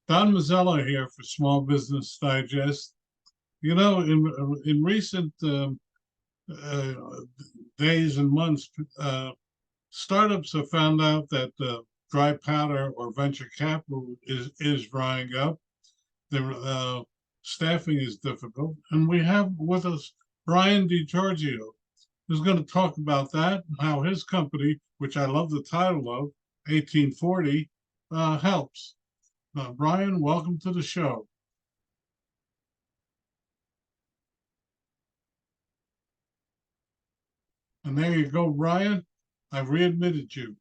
Don Mazzella here for Small Business Digest. You know, in recent uh, days and months, startups have found out that dry powder or venture capital is drying up. The staffing is difficult, and we have with us Bryan DiGiorgio, who's going to talk about that and how his company, which I love the title of, 1840, helps. Bryan, welcome to the show. And there you go, Bryan. I've readmitted you.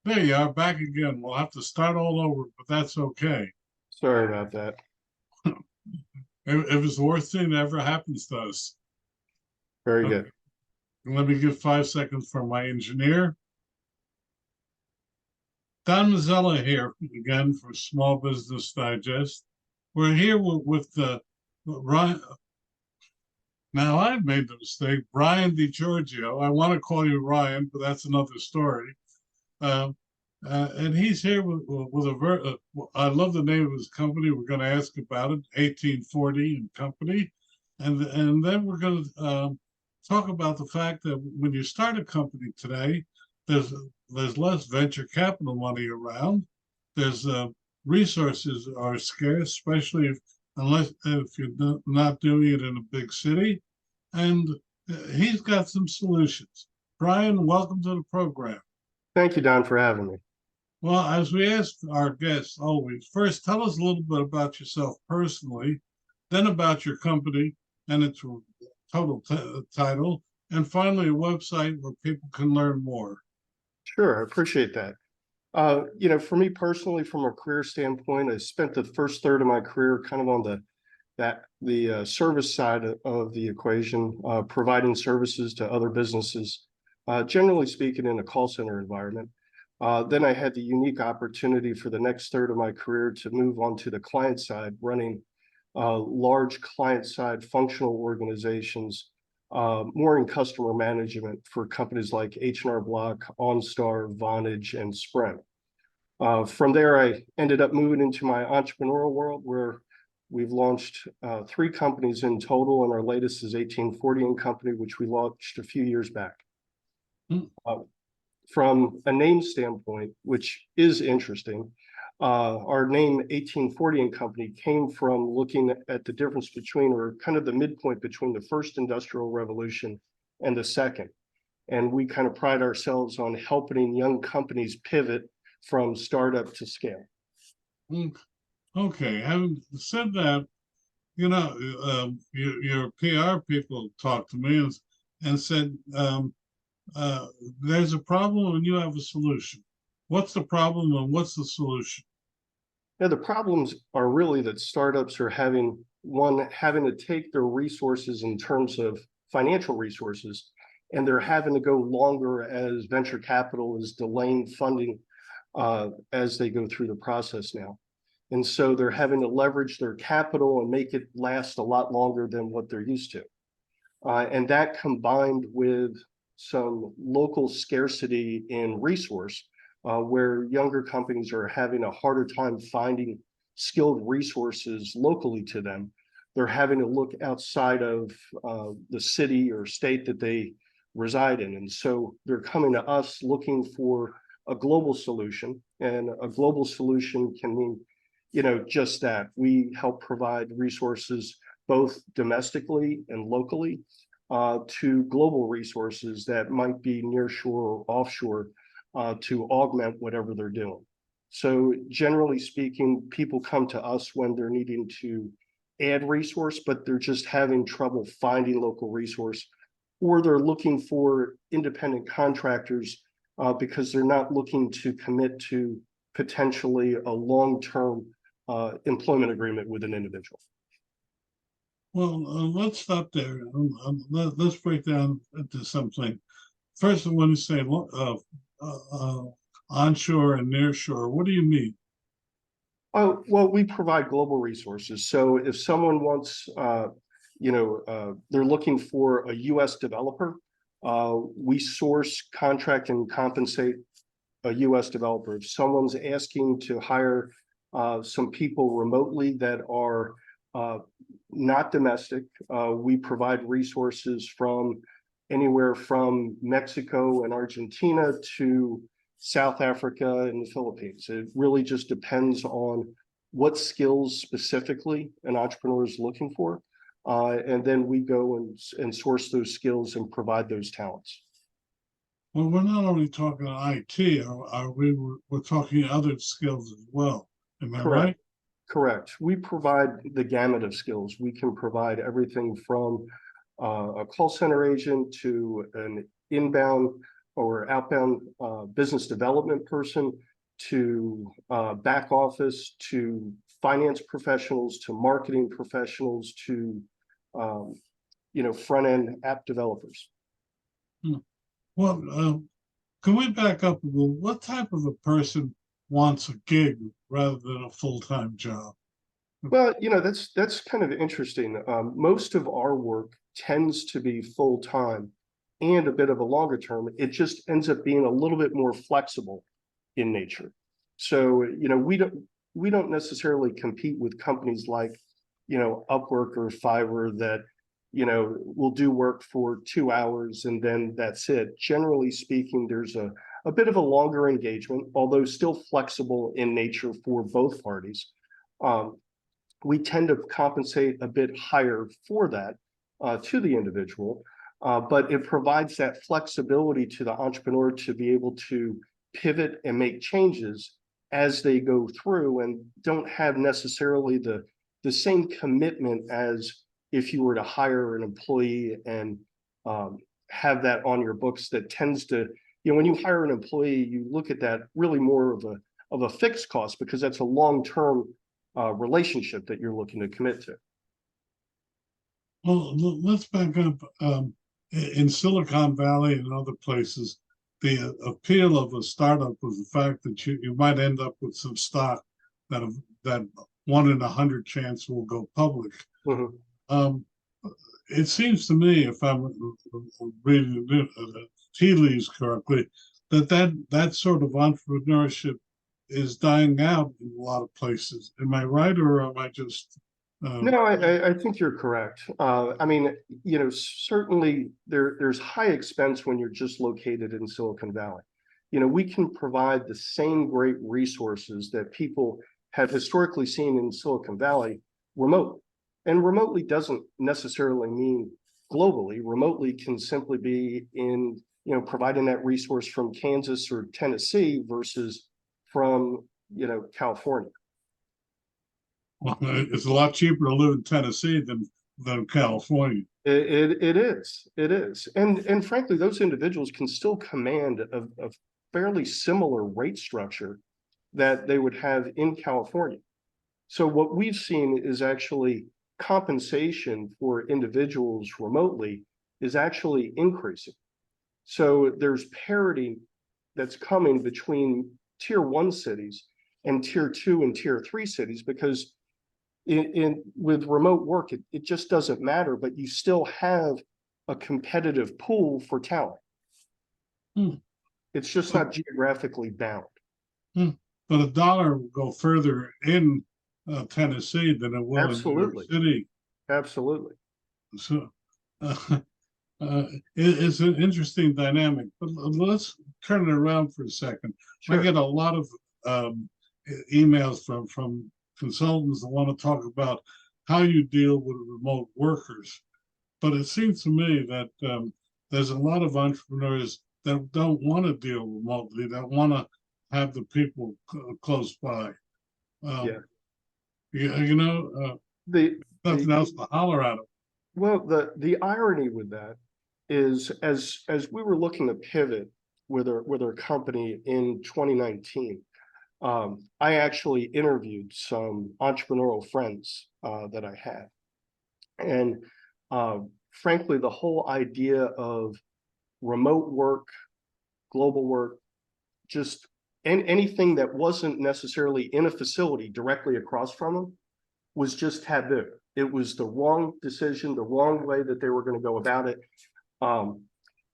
There you are, back again. We'll have to start all over, but that's okay. Sorry about that. It was the worst thing that ever happens to us. Very good. Let me give 5 seconds for my engineer. Don Mazzella here again for Small Business Digest. We're here with Ryan. Now I've made the mistake, Bryan DiGiorgio. I want to call you Ryan, but that's another story. And he's here with I love the name of his company. We're going to ask about it, 1840 and Company, and then we're going to talk about the fact that when you start a company today, there's less venture capital money around. There's resources are scarce, especially if you're not doing it in a big city. And he's got some solutions. Bryan, welcome to the program. Thank you, Don, for having me. Well, as we ask our guests always, first tell us a little bit about yourself personally, then about your company and its total title, and finally a website where people can learn more. Sure, I appreciate that. For me personally, from a career standpoint, I spent the first third of my career kind of on the service side of the equation, providing services to other businesses, generally speaking, in a call center environment. Then I had the unique opportunity for the next third of my career to move on to the client side, running large client side functional organizations, more in customer management for companies like H&R Block, OnStar, Vonage, and Sprint. From there, I ended up moving into my entrepreneurial world, where we've launched 3 companies in total, and our latest is 1840 and Company, which we launched a few years back. From a name standpoint, which is interesting, our name 1840 and Company came from looking at the difference between, or kind of the midpoint between, the first industrial revolution and the second. And we kind of pride ourselves on helping young companies pivot from startup to scale. Okay, having said that, your PR people talked to me and said, there's a problem and you have a solution. What's the problem and what's the solution? Yeah, the problems are really that startups are having to take their resources in terms of financial resources, and they're having to go longer as venture capital is delaying funding as they go through the process now. And so they're having to leverage their capital and make it last a lot longer than what they're used to. And that, combined with some local scarcity in resource, where younger companies are having a harder time finding skilled resources locally to them. They're having to look outside of the city or state that they reside in. And so they're coming to us looking for a global solution. And a global solution can mean, just that. We help provide resources both domestically and locally to global resources that might be nearshore or offshore to augment whatever they're doing. So generally speaking, people come to us when they're needing to add resource, but they're just having trouble finding local resource, or they're looking for independent contractors because they're not looking to commit to potentially a long-term employment agreement with an individual. Well, let's stop there. Let's break down into something. First, I want to say onshore and nearshore. What do you mean? Well, we provide global resources. So if someone wants they're looking for a US developer. We source, contract, and compensate a US developer. If someone's asking to hire some people remotely that are not domestic, we provide resources from anywhere from Mexico and Argentina to South Africa and the Philippines. It really just depends on what skills specifically an entrepreneur is looking for. And then we go and source those skills and provide those talents. Well, we're not only talking IT, we're talking other skills as well. Am I Correct. right? Correct. We provide the gamut of skills. We can provide everything from a call center agent to an inbound or outbound business development person to back office to finance professionals to marketing professionals to front end app developers. Well, can we back up a little? What type of a person wants a gig rather than a full-time job? Well, that's kind of interesting. Most of our work tends to be full-time and a bit of a longer term. It just ends up being a little bit more flexible in nature. So, we don't necessarily compete with companies like, Upwork or Fiverr that, will do work for 2 hours and then that's it. Generally speaking, there's a bit of a longer engagement, although still flexible in nature for both parties. We tend to compensate a bit higher for that to the individual, but it provides that flexibility to the entrepreneur to be able to pivot and make changes as they go through and don't have necessarily the same commitment as if you were to hire an employee and have that on your books. That tends to, when you hire an employee, you look at that really more of a fixed cost because that's a long-term relationship that you're looking to commit to. Well, let's back up. In Silicon Valley and other places, the appeal of a startup was the fact that you might end up with some stock that 1 in 100 chance will go public. Mm-hmm. It seems to me, if I'm reading the tea leaves correctly, that sort of entrepreneurship is dying out in a lot of places. Am I right, or am I just? No, I think you're correct. I mean, certainly there's high expense when you're just located in Silicon Valley. We can provide the same great resources that people have historically seen in Silicon Valley remotely. And remotely doesn't necessarily mean globally. Remotely can simply be in, providing that resource from Kansas or Tennessee versus from, California. Well, it's a lot cheaper to live in Tennessee than California. It is. And frankly, those individuals can still command a fairly similar rate structure that they would have in California. So what we've seen is actually compensation for individuals remotely is actually increasing. So there's parity that's coming between tier 1 cities and tier 2 and tier 3 cities because with remote work, it just doesn't matter, but you still have a competitive pool for talent. It's just not geographically bound. But a dollar will go further in Tennessee than it will in New York City. Absolutely. So it's an interesting dynamic. But let's turn it around for a second. Sure. I get a lot of emails from consultants that want to talk about how you deal with remote workers. But it seems to me that there's a lot of entrepreneurs that don't want to deal remotely, that want to have the people close by. Nothing else to holler at them. Well, the irony with that is as we were looking to pivot with our company in 2019, I actually interviewed some entrepreneurial friends that I had. And frankly, the whole idea of remote work, global work, just anything that wasn't necessarily in a facility directly across from them was just taboo. It was the wrong decision, the wrong way that they were going to go about it.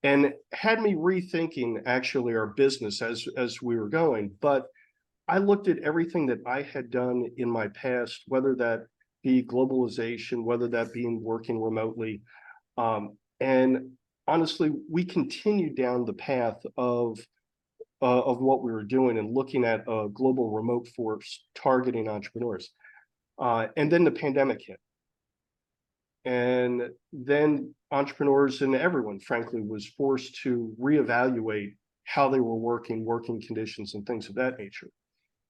And had me rethinking actually our business as we were going. But I looked at everything that I had done in my past, whether that be globalization, whether that be in working remotely. And honestly, we continued down the path of what we were doing and looking at a global remote force targeting entrepreneurs. And then the pandemic hit. And then entrepreneurs and everyone, frankly, was forced to reevaluate how they were working conditions and things of that nature.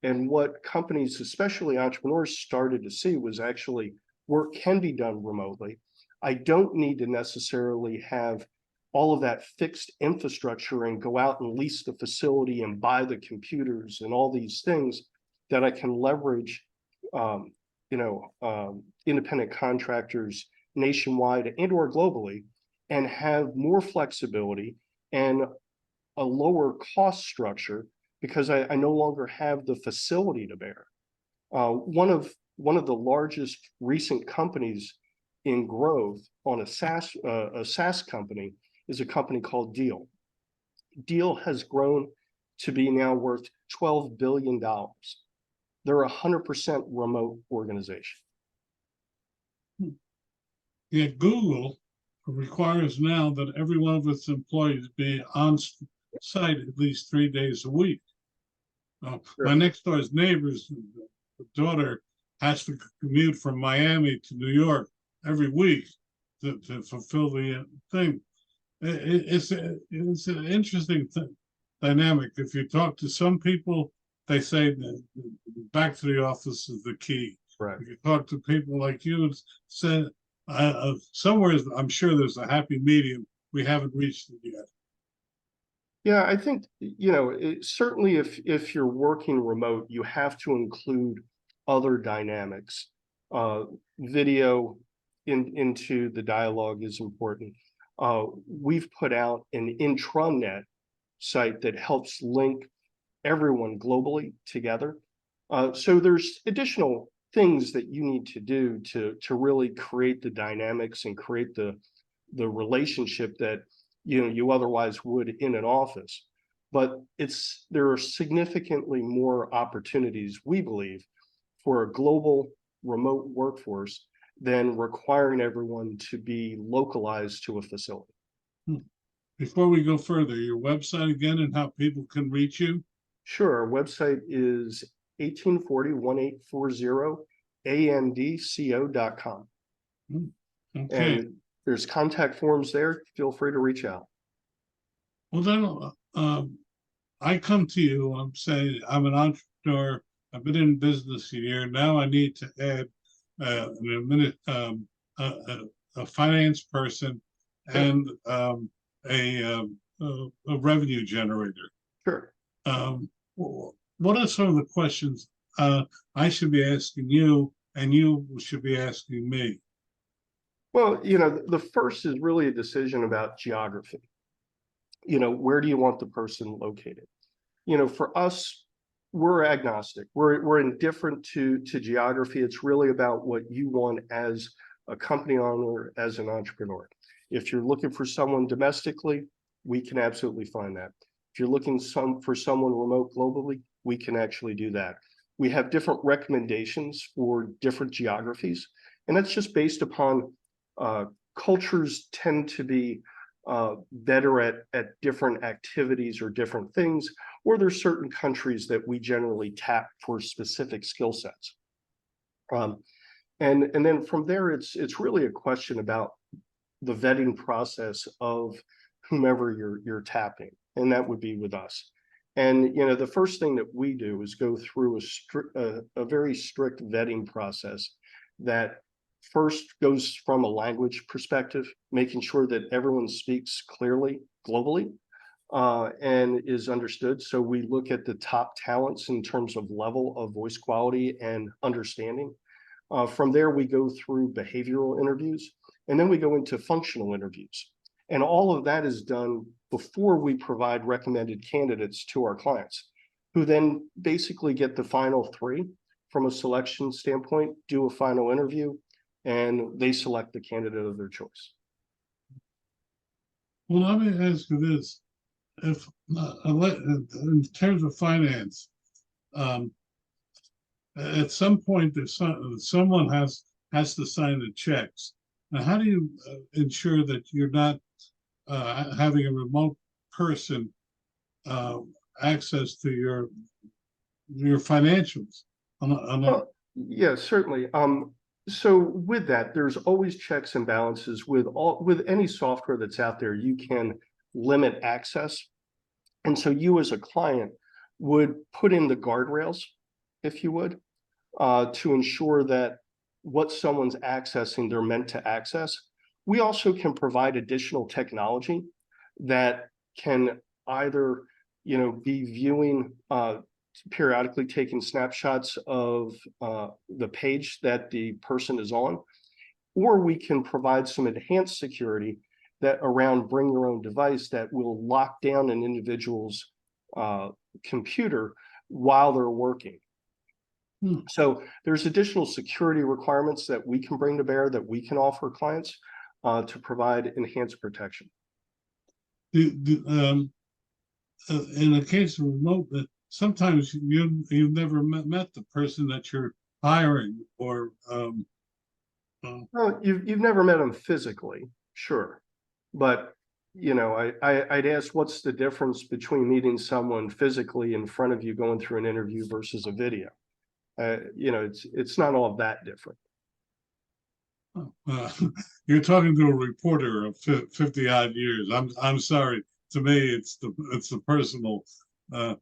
And what companies, especially entrepreneurs, started to see was actually work can be done remotely. I don't need to necessarily have all of that fixed infrastructure and go out and lease the facility and buy the computers and all these things that I can leverage, independent contractors nationwide and or globally, and have more flexibility and a lower cost structure because I no longer have the facility to bear. One of the largest recent companies in growth on a SaaS company is a company called Deal. Deal has grown to be now worth $12 billion. They're a 100% remote organization. Yet Google requires now that every one of its employees be on site at least 3 days a week. My next door's neighbor's daughter has to commute from Miami to New York every week to fulfill the thing. It's an interesting dynamic. If you talk to some people, they say that back to the office is the key. Right. If you talk to people like you, say somewhere, I'm sure there's a happy medium. We haven't reached it yet. Yeah, I think, certainly if you're working remote, you have to include other dynamics. Video into the dialogue is important. We've put out an intranet site that helps link everyone globally together. So there's additional things that you need to do to really create the dynamics and create the relationship that you otherwise would in an office. But there are significantly more opportunities, we believe, for a global remote workforce than requiring everyone to be localized to a facility. Before we go further, your website again and how people can reach you? Sure. Our website is 1840-1840andco.com. Okay. And there's contact forms there. Feel free to reach out. Well, then I come to you. I'm saying I'm an entrepreneur. I've been in business a year. Now I need to add a finance person and a revenue generator. Sure. What are some of the questions I should be asking you and you should be asking me? Well, the first is really a decision about geography. Where do you want the person located? For us, we're agnostic. We're indifferent to geography. It's really about what you want as a company owner, as an entrepreneur. If you're looking for someone domestically, we can absolutely find that. If you're looking for someone remote globally, we can actually do that. We have different recommendations for different geographies, and that's just based upon cultures tend to be better at different activities or different things, or there's certain countries that we generally tap for specific skill sets. And then from there, it's really a question about the vetting process of whomever you're tapping, and that would be with us. And the first thing that we do is go through a very strict vetting process that first goes from a language perspective, making sure that everyone speaks clearly globally and is understood. So we look at the top talents in terms of level of voice quality and understanding. From there, we go through behavioral interviews, and then we go into functional interviews. And all of that is done before we provide recommended candidates to our clients, who then basically get the final three from a selection standpoint, do a final interview, and they select the candidate of their choice. Well, let me ask you this: if in terms of finance, um, at some point someone has to sign the checks. Now, how do you ensure that you're not having a remote person uh, access to your financials? Well, yeah, certainly. So with that, there's always checks and balances with any software that's out there. You can limit access, and so you as a client would put in the guardrails, if you would, to ensure that what someone's accessing, they're meant to access. We also can provide additional technology that can either, be viewing, periodically taking snapshots of the page that the person is on, or we can provide some enhanced security that around bring your own device that will lock down an individual's computer while they're working. So there's additional security requirements that we can bring to bear that we can offer clients to provide enhanced protection. In the case of remote, sometimes you've never met the person that you're hiring, or Well, you've never met them physically, sure, but I'd ask what's the difference between meeting someone physically in front of you going through an interview versus a video. It's not all that different. uh, you're talking to a reporter of 50 odd years. I'm sorry. To me, it's the personal, uh,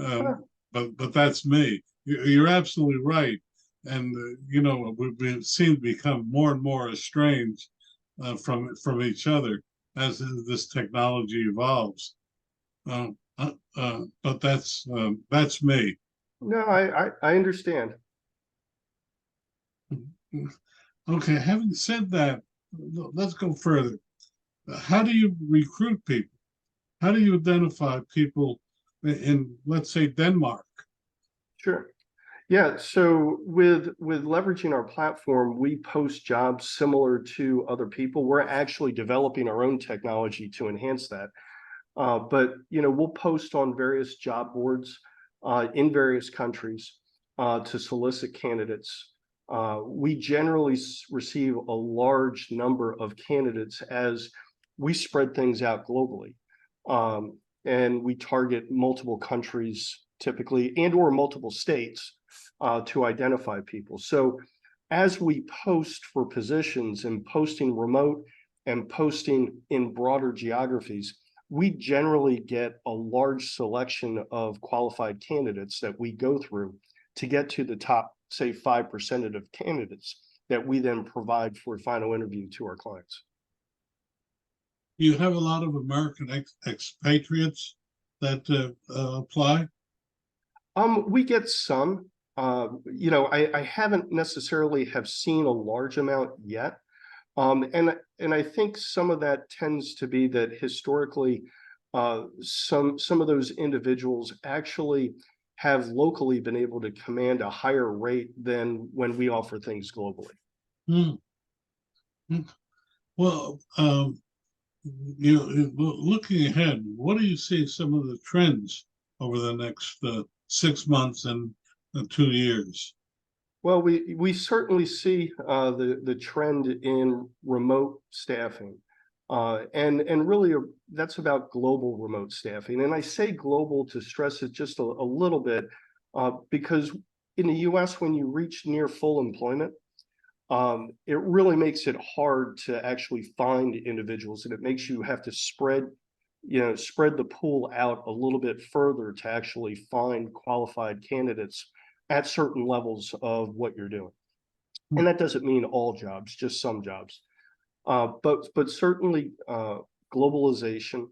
um, but that's me. You're absolutely right, and we've seen to become more and more estranged from each other as this technology evolves. But that's me. No, I understand. Okay, having said that, let's go further. How do you recruit people? How do you identify people in, let's say, Denmark? Sure. Yeah, so with leveraging our platform, we post jobs similar to other people. We're actually developing our own technology to enhance that. But we'll post on various job boards in various countries to solicit candidates. We generally receive a large number of candidates as we spread things out globally. And we target multiple countries typically, and or multiple states to identify people. So as we post for positions and posting remote and posting in broader geographies, we generally get a large selection of qualified candidates that we go through to get to the top, say, 5% of candidates that we then provide for final interview to our clients. You have a lot of American expatriates that apply. We get some. I haven't necessarily have seen a large amount yet. And I think some of that tends to be that historically, some of those individuals actually have locally been able to command a higher rate than when we offer things globally. Hmm. Well, looking ahead, what do you see some of the trends over the next 6 months and 2 years? Well, we certainly see the trend in remote staffing, and really that's about global remote staffing. And I say global to stress it just a little bit because in the U.S., when you reach near full employment, it really makes it hard to actually find individuals, and it makes you have to spread the pool out a little bit further to actually find qualified candidates at certain levels of what you're doing. And that doesn't mean all jobs, just some jobs. But certainly globalization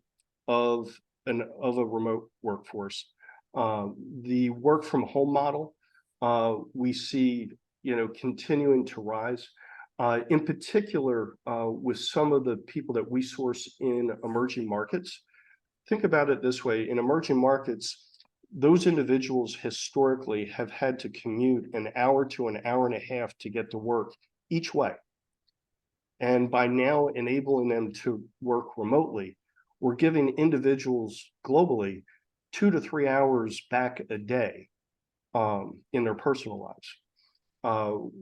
of a remote workforce. The work from home model we see continuing to rise. In particular, with some of the people that we source in emerging markets. Think about it this way: in emerging markets, those individuals historically have had to commute an hour to an hour and a half to get to work each way. And by now enabling them to work remotely, we're giving individuals globally 2 to 3 hours back a day in their personal lives.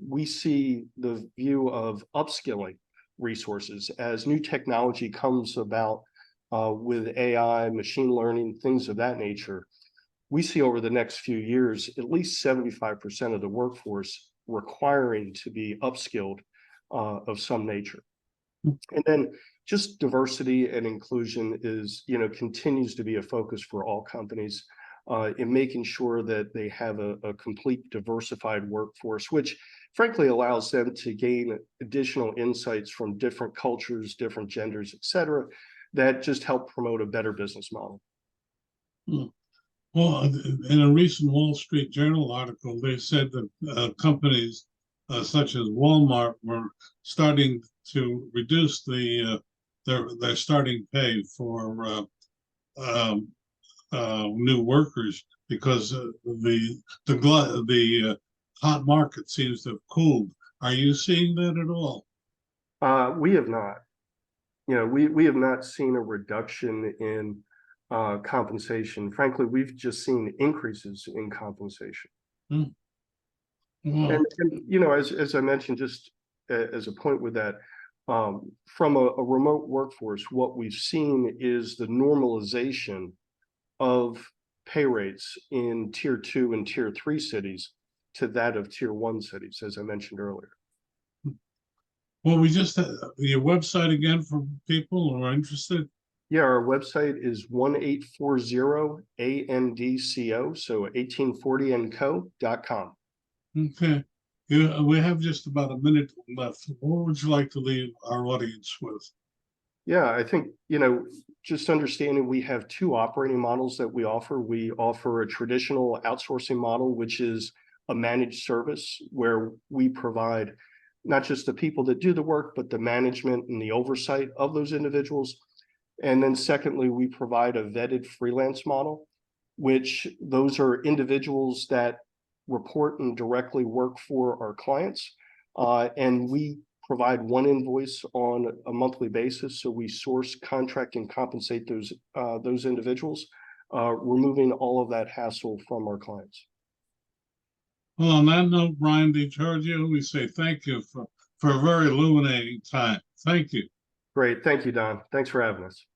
We see the view of upskilling resources as new technology comes about with AI, machine learning, things of that nature. We see over the next few years, at least 75% of the workforce requiring to be upskilled of some nature. And then just diversity and inclusion is, continues to be a focus for all companies in making sure that they have a complete diversified workforce, which frankly allows them to gain additional insights from different cultures, different genders, et cetera, that just help promote a better business model. Well, in a recent Wall Street Journal article, they said that companies such as Walmart were starting to reduce their starting pay for new workers because the hot market seems to have cooled. Are you seeing that at all? We have not. We have not seen a reduction in compensation. Frankly, we've just seen increases in compensation. Hmm. Well, And as I mentioned, just as a point with that, from a remote workforce, what we've seen is the normalization of pay rates in tier 2 and tier 3 cities to that of tier 1 cities, as I mentioned earlier. well, we just your website again for people who are interested. Yeah, our website is 1840ANDCO, so 1840andco.com. Okay. We have just about a minute left. What would you like to leave our audience with? Yeah, I think, just understanding we have two operating models that we offer. We offer a traditional outsourcing model, which is a managed service where we provide not just the people that do the work, but the management and the oversight of those individuals. And then secondly, we provide a vetted freelance model, which those are individuals that report and directly work for our clients. And we provide one invoice on a monthly basis. So we source, contract, and compensate those individuals, removing all of that hassle from our clients. Well, on that note, Bryan DiGiorgio, we say thank you for a very illuminating time. Thank you. Great. Thank you, Don. Thanks for having us.